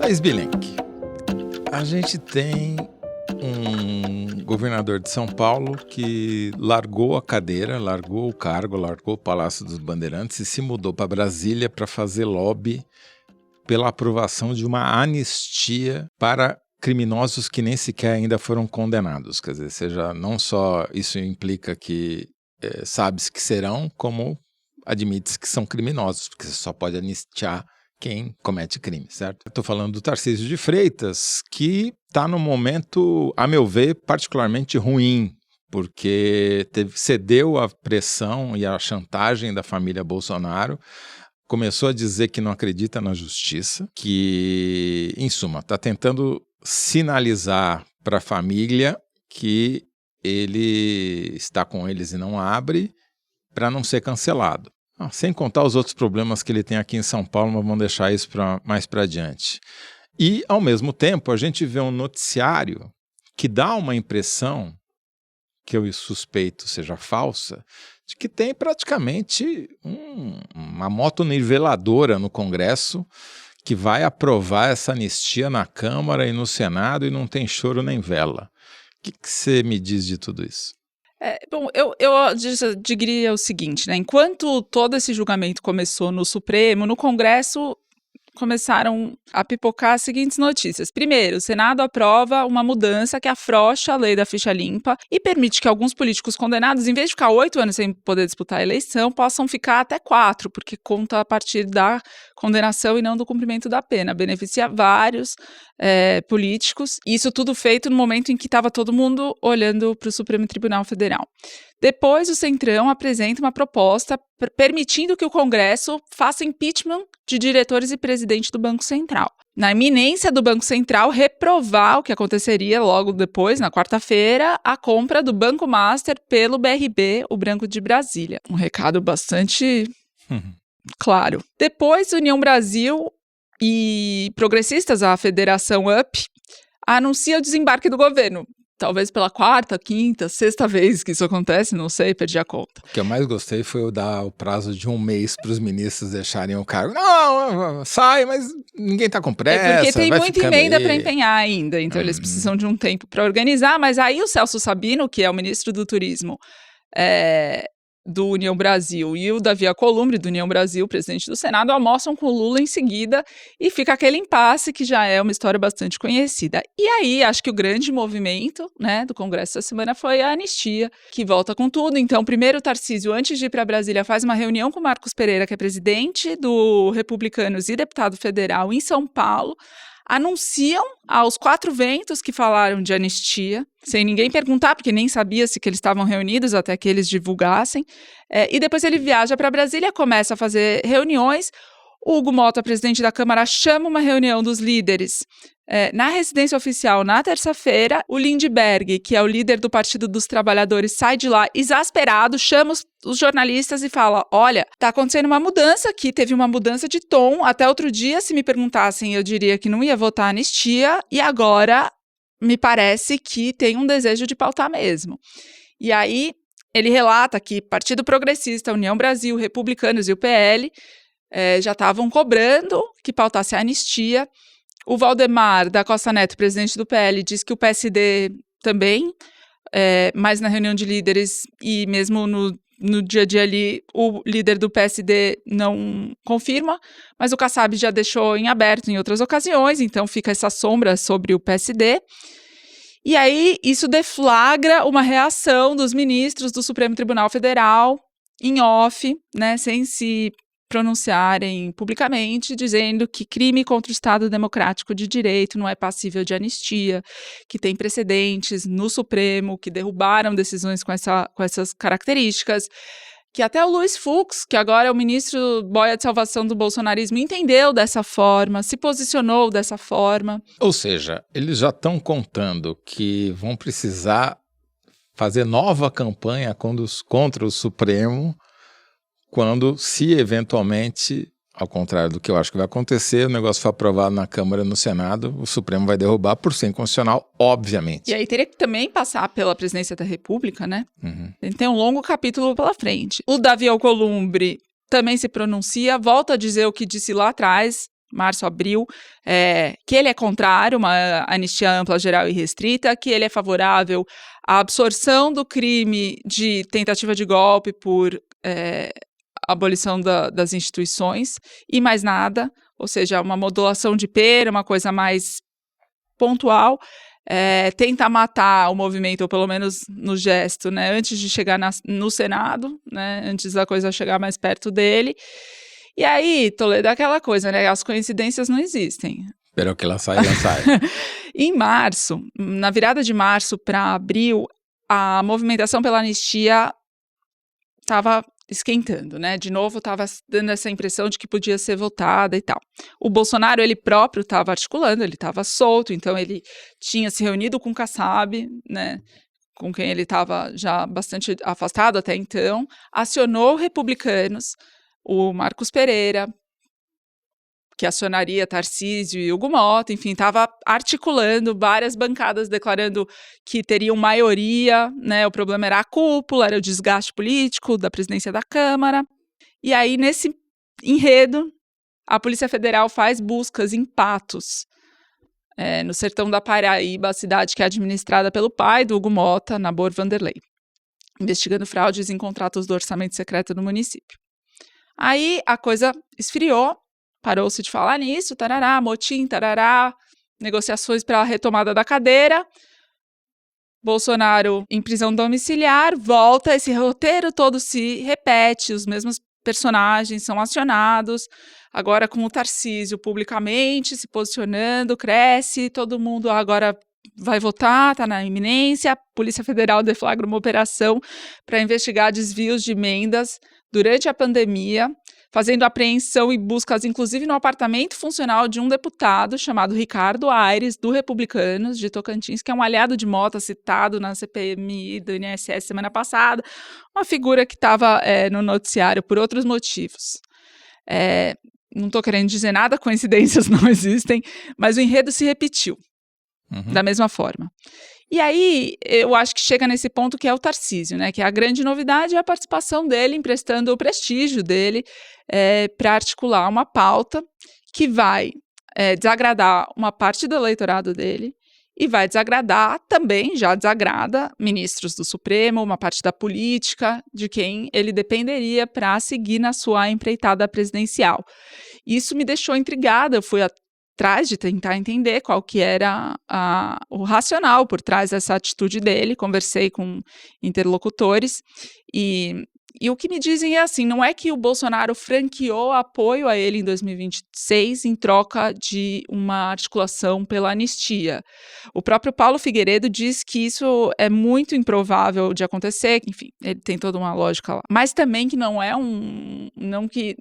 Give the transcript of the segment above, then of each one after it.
Thaís Bilenque, a gente tem um governador de São Paulo que largou a cadeira, largou o cargo, largou o Palácio dos Bandeirantes e se mudou para Brasília para fazer lobby pela aprovação de uma anistia para criminosos que nem sequer ainda foram condenados. Quer dizer, seja, não só isso implica que sabe-se que serão, como admite-se que são criminosos, porque você só pode anistiar quem comete crime, certo? Estou falando do Tarcísio de Freitas, que está num momento, a meu ver, particularmente ruim, porque cedeu à pressão e à chantagem da família Bolsonaro, começou a dizer que não acredita na justiça, que, em suma, está tentando sinalizar para a família que ele está com eles e não abre para não ser cancelado. Sem contar os outros problemas que ele tem aqui em São Paulo, mas vamos deixar isso mais para adiante. E, ao mesmo tempo, a gente vê um noticiário que dá uma impressão, que eu suspeito seja falsa, de que tem praticamente uma motoniveladora no Congresso que vai aprovar essa anistia na Câmara e no Senado e não tem choro nem vela. O que você me diz de tudo isso? Bom, eu diria o seguinte, né? Enquanto todo esse julgamento começou no Supremo, no Congresso começaram a pipocar as seguintes notícias. Primeiro, o Senado aprova uma mudança que afrouxa a lei da ficha limpa e permite que alguns políticos condenados, em vez de ficar 8 anos sem poder disputar a eleição, possam ficar até 4, porque conta a partir da condenação e não do cumprimento da pena. Beneficia vários políticos. Isso tudo feito no momento em que estava todo mundo olhando para o Supremo Tribunal Federal. Depois, o Centrão apresenta uma proposta permitindo que o Congresso faça impeachment de diretores e presidente do Banco Central. Na iminência do Banco Central reprovar o que aconteceria logo depois, na quarta-feira, a compra do Banco Master pelo BRB, o Banco de Brasília. Um recado bastante claro. Depois, União Brasil e progressistas, a Federação UP, anuncia o desembarque do governo. Talvez pela quarta, quinta, sexta vez que isso acontece, não sei, perdi a conta. O que eu mais gostei foi eu dar o prazo de 1 mês para os ministros deixarem o cargo. Não, sai, mas ninguém está com pressa. Porque tem muita emenda para empenhar ainda, então eles precisam de um tempo para organizar. Mas aí o Celso Sabino, que é o ministro do Turismo do União Brasil, e o Davi Alcolumbre, do União Brasil, presidente do Senado, almoçam com o Lula em seguida e fica aquele impasse que já é uma história bastante conhecida. E aí, acho que o grande movimento, né, do Congresso essa semana foi a anistia, que volta com tudo. Então, primeiro o Tarcísio, antes de ir para Brasília, faz uma reunião com o Marcos Pereira, que é presidente do Republicanos e deputado federal em São Paulo, anunciam aos 4 ventos que falaram de anistia, sem ninguém perguntar, porque nem sabia se que eles estavam reunidos até que eles divulgassem. E depois ele viaja para Brasília, começa a fazer reuniões. O Hugo Mota, presidente da Câmara, chama uma reunião dos líderes na residência oficial na terça-feira. O Lindbergh, que é o líder do Partido dos Trabalhadores, sai de lá exasperado, chama os jornalistas e fala: olha, tá acontecendo uma mudança aqui, teve uma mudança de tom. Até outro dia, se me perguntassem, eu diria que não ia votar a anistia, e agora me parece que tem um desejo de pautar mesmo. E aí ele relata que Partido Progressista, União Brasil, Republicanos e o PL já estavam cobrando que pautasse a anistia. O Valdemar da Costa Neto, presidente do PL, diz que o PSD também, mas na reunião de líderes e mesmo no dia a dia ali, o líder do PSD não confirma, mas o Kassab já deixou em aberto em outras ocasiões, então fica essa sombra sobre o PSD. E aí isso deflagra uma reação dos ministros do Supremo Tribunal Federal em off, né, sem se pronunciarem publicamente, dizendo que crime contra o Estado Democrático de Direito não é passível de anistia, que tem precedentes no Supremo, que derrubaram decisões com essas características, que até o Luiz Fux, que agora é o ministro boia de salvação do bolsonarismo, entendeu dessa forma, se posicionou dessa forma. Ou seja, eles já estão contando que vão precisar fazer nova campanha contra o Supremo quando, se eventualmente, ao contrário do que eu acho que vai acontecer, o negócio for aprovado na Câmara e no Senado, o Supremo vai derrubar por ser inconstitucional, obviamente. E aí teria que também passar pela presidência da República, né? Ele tem um longo capítulo pela frente. O Davi Alcolumbre também se pronuncia, volta a dizer o que disse lá atrás, março, abril, que ele é contrário a uma anistia ampla, geral e restrita, que ele é favorável à absorção do crime de tentativa de golpe por abolição das instituições e mais nada, ou seja, uma modulação de pena, uma coisa mais pontual, tenta matar o movimento, ou pelo menos no gesto, né, antes de chegar no Senado, né, antes da coisa chegar mais perto dele. E aí, Toledo, aquela coisa, né? As coincidências não existem. Espero que ela saia, ela sai. Em março, na virada de março para abril, a movimentação pela anistia estava esquentando, né? De novo, estava dando essa impressão de que podia ser votada e tal. O Bolsonaro, ele próprio estava articulando, ele estava solto, então ele tinha se reunido com o Kassab, né? Com quem ele estava já bastante afastado até então, acionou republicanos, o Marcos Pereira, que acionaria Tarcísio e Hugo Mota, enfim, estava articulando várias bancadas, declarando que teriam maioria, né? O problema era a cúpula, era o desgaste político da presidência da Câmara. E aí, nesse enredo, a Polícia Federal faz buscas em Patos, no sertão da Paraíba, a cidade que é administrada pelo pai do Hugo Mota, Nabor Vanderlei, investigando fraudes em contratos do orçamento secreto do município. Aí a coisa esfriou, parou-se de falar nisso, tarará, motim, tarará, negociações para a retomada da cadeira. Bolsonaro em prisão domiciliar, volta, esse roteiro todo se repete, os mesmos personagens são acionados, agora com o Tarcísio publicamente se posicionando, cresce, todo mundo agora vai votar, está na iminência, a Polícia Federal deflagra uma operação para investigar desvios de emendas durante a pandemia, fazendo apreensão e buscas, inclusive no apartamento funcional de um deputado chamado Ricardo Aires, do Republicanos, de Tocantins, que é um aliado de Mota citado na CPMI do INSS semana passada, uma figura que estava no noticiário por outros motivos. Não estou querendo dizer nada, coincidências não existem, mas o enredo se repetiu, da mesma forma. E aí, eu acho que chega nesse ponto que é o Tarcísio, né? Que a grande novidade é a participação dele, emprestando o prestígio dele para articular uma pauta que vai desagradar uma parte do eleitorado dele e vai desagradar também, já desagrada, ministros do Supremo, uma parte da política, de quem ele dependeria para seguir na sua empreitada presidencial. Isso me deixou intrigada, eu fui atrás de tentar entender qual que era o racional por trás dessa atitude dele, conversei com interlocutores e o que me dizem é assim, não é que o Bolsonaro franqueou apoio a ele em 2026 em troca de uma articulação pela anistia. O próprio Paulo Figueiredo diz que isso é muito improvável de acontecer, enfim, ele tem toda uma lógica lá. Mas também que não é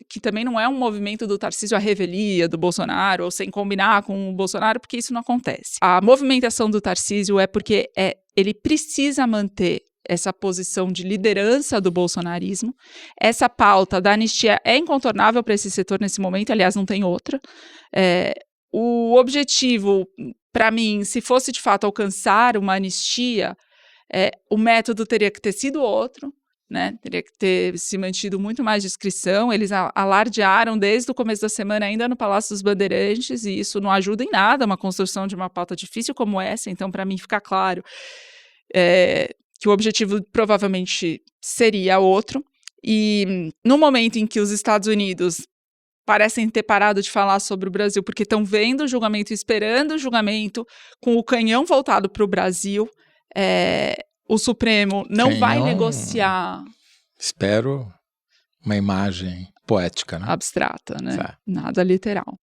que também não é um movimento do Tarcísio à revelia do Bolsonaro, ou sem combinar com o Bolsonaro, porque isso não acontece. A movimentação do Tarcísio é porque ele precisa manter essa posição de liderança do bolsonarismo. Essa pauta da anistia é incontornável para esse setor nesse momento, aliás, não tem outra. O objetivo, para mim, se fosse de fato alcançar uma anistia, o método teria que ter sido outro, né? Teria que ter se mantido muito mais discrição. Eles alardearam desde o começo da semana, ainda no Palácio dos Bandeirantes, e isso não ajuda em nada uma construção de uma pauta difícil como essa. Então, para mim, fica claro que o objetivo provavelmente seria outro, e no momento em que os Estados Unidos parecem ter parado de falar sobre o Brasil, porque estão vendo o julgamento, esperando o julgamento, com o canhão voltado para o Brasil, o Supremo não vai negociar... Espero uma imagem poética, né? Abstrata, né? Certo. Nada literal.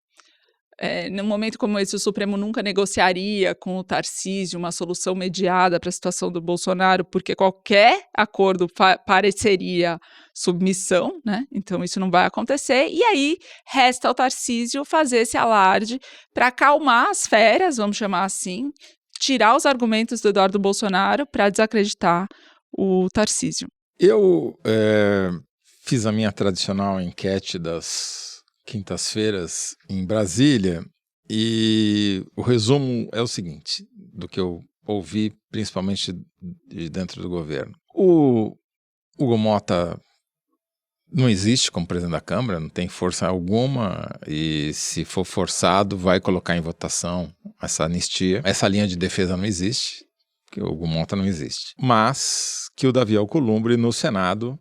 Num momento como esse, o Supremo nunca negociaria com o Tarcísio uma solução mediada para a situação do Bolsonaro, porque qualquer acordo pareceria submissão, né? Então isso não vai acontecer. E aí resta ao Tarcísio fazer esse alarde para acalmar as feras, vamos chamar assim, tirar os argumentos do Eduardo Bolsonaro para desacreditar o Tarcísio. Eu fiz a minha tradicional enquete das quintas-feiras em Brasília, e o resumo é o seguinte, do que eu ouvi principalmente de dentro do governo. O Hugo Mota não existe como presidente da Câmara, não tem força alguma, e se for forçado vai colocar em votação essa anistia. Essa linha de defesa não existe, que o Hugo Monta não existe. Mas que o Davi Alcolumbre no Senado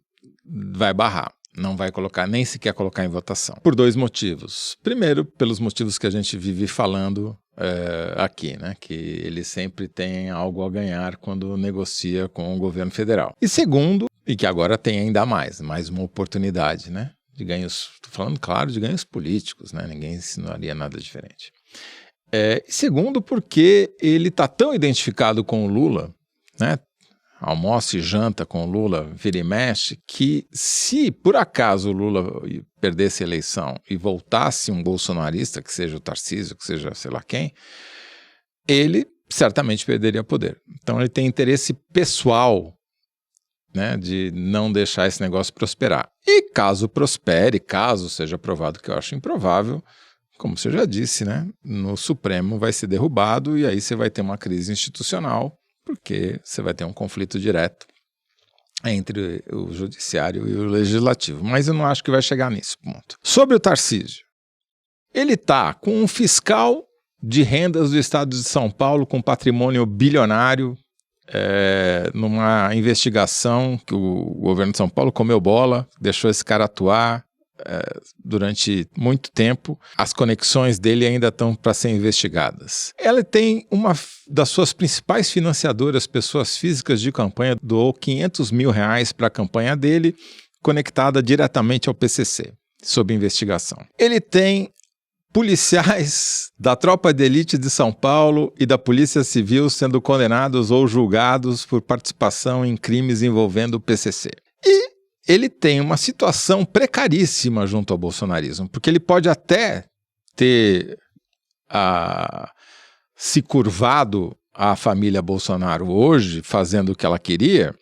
vai barrar. Não vai colocar, nem sequer colocar em votação. Por 2 motivos. Primeiro, pelos motivos que a gente vive falando aqui, né? Que ele sempre tem algo a ganhar quando negocia com o governo federal. E segundo, e que agora tem ainda mais uma oportunidade, né? De ganhos, estou falando, claro, de ganhos políticos, né? Ninguém ensinaria nada diferente. E segundo, porque ele está tão identificado com o Lula, né? Almoça e janta com o Lula, vira e mexe, que se por acaso o Lula perdesse a eleição e voltasse um bolsonarista, que seja o Tarcísio, que seja sei lá quem, ele certamente perderia poder. Então ele tem interesse pessoal, né, de não deixar esse negócio prosperar. E caso prospere, caso seja aprovado, que eu acho improvável, como você já disse, né, no Supremo vai ser derrubado e aí você vai ter uma crise institucional, porque você vai ter um conflito direto entre o judiciário e o legislativo. Mas eu não acho que vai chegar nesse ponto. Sobre o Tarcísio, ele está com um fiscal de rendas do estado de São Paulo com patrimônio bilionário, numa investigação que o governo de São Paulo comeu bola, deixou esse cara atuar durante muito tempo. As conexões dele ainda estão para ser investigadas. Ela tem uma das suas principais financiadoras, pessoas físicas de campanha, doou R$500 mil para a campanha dele, conectada diretamente ao PCC, sob investigação. Ele tem policiais da Tropa de Elite de São Paulo e da Polícia Civil sendo condenados ou julgados por participação em crimes envolvendo o PCC. E ele tem uma situação precaríssima junto ao bolsonarismo, porque ele pode até ter se curvado à família Bolsonaro hoje, fazendo o que ela queria,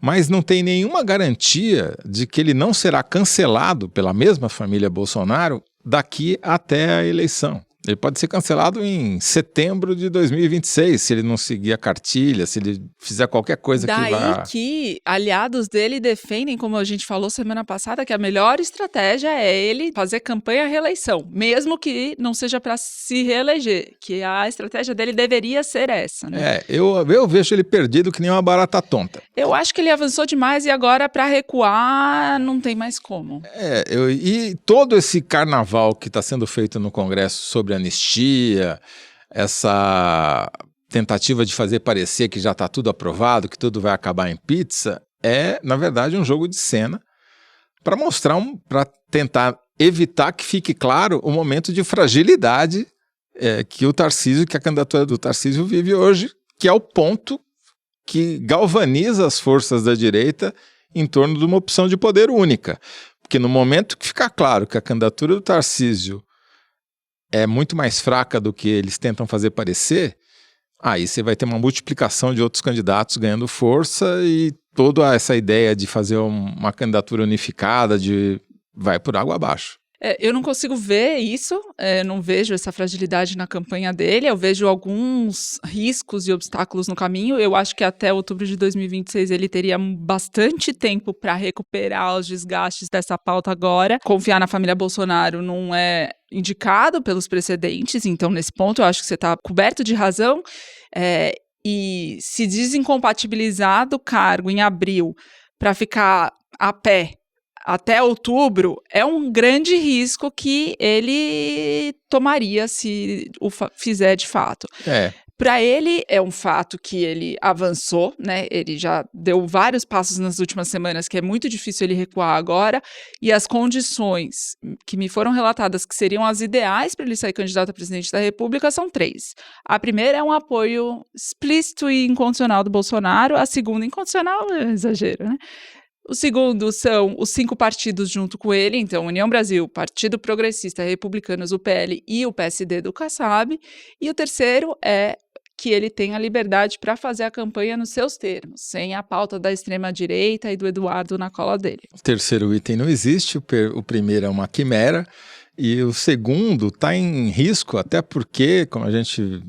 mas não tem nenhuma garantia de que ele não será cancelado pela mesma família Bolsonaro daqui até a eleição. Ele pode ser cancelado em setembro de 2026, se ele não seguir a cartilha, se ele fizer qualquer coisa que vá... Daí que aliados dele defendem, como a gente falou semana passada, que a melhor estratégia é ele fazer campanha à reeleição, mesmo que não seja para se reeleger, que a estratégia dele deveria ser essa, né? Eu vejo ele perdido que nem uma barata tonta. Eu acho que ele avançou demais e agora para recuar não tem mais como. E todo esse carnaval que está sendo feito no Congresso sobre anistia, essa tentativa de fazer parecer que já está tudo aprovado, que tudo vai acabar em pizza, é, na verdade, um jogo de cena para para tentar evitar que fique claro o momento de fragilidade que a candidatura do Tarcísio vive hoje, que é o ponto que galvaniza as forças da direita em torno de uma opção de poder única. Porque no momento que ficar claro que a candidatura do Tarcísio é muito mais fraca do que eles tentam fazer parecer, aí você vai ter uma multiplicação de outros candidatos ganhando força e toda essa ideia de fazer uma candidatura unificada vai por água abaixo. Eu não consigo ver isso, não vejo essa fragilidade na campanha dele, eu vejo alguns riscos e obstáculos no caminho. Eu acho que até outubro de 2026 ele teria bastante tempo para recuperar os desgastes dessa pauta agora. Confiar na família Bolsonaro não é indicado pelos precedentes, então nesse ponto eu acho que você está coberto de razão. E se desincompatibilizar do cargo em abril para ficar a pé até outubro, é um grande risco que ele tomaria se o fizer de fato. Para ele, é um fato que ele avançou, né? Ele já deu vários passos nas últimas semanas, que é muito difícil ele recuar agora, e as condições que me foram relatadas que seriam as ideais para ele sair candidato a presidente da República são 3. A primeira é um apoio explícito e incondicional do Bolsonaro, a segunda, incondicional é exagero, né? O segundo são os 5 partidos junto com ele, então União Brasil, Partido Progressista, Republicanos, o PL e o PSD do Kassab. E o terceiro é que ele tenha liberdade para fazer a campanha nos seus termos, sem a pauta da extrema-direita e do Eduardo na cola dele. O terceiro item não existe, o primeiro é uma quimera. E o segundo está em risco, até porque, como a gente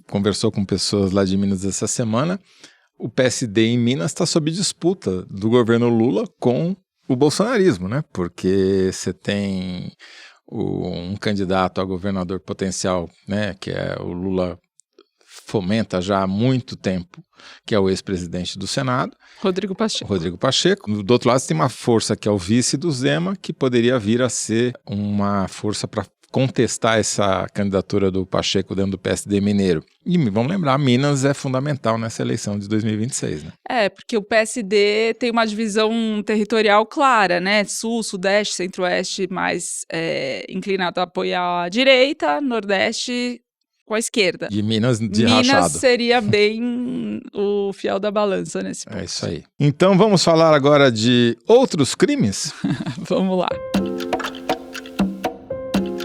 conversou com pessoas lá de Minas essa semana, o PSD em Minas está sob disputa do governo Lula com o bolsonarismo, né? Porque você tem um candidato a governador potencial, né? Que é o Lula fomenta já há muito tempo, que é o ex-presidente do Senado. Rodrigo Pacheco. Do outro lado, você tem uma força que é o vice do Zema, que poderia vir a ser uma força para contestar essa candidatura do Pacheco dentro do PSD mineiro. E vamos lembrar, Minas é fundamental nessa eleição de 2026, né? Porque o PSD tem uma divisão territorial clara, né? Sul, Sudeste, Centro-Oeste mais inclinado a apoiar a direita, Nordeste com a esquerda. E Minas de Minas rachado. seria bem o fiel da balança nesse ponto. É isso aí. Então vamos falar agora de outros crimes? Vamos lá.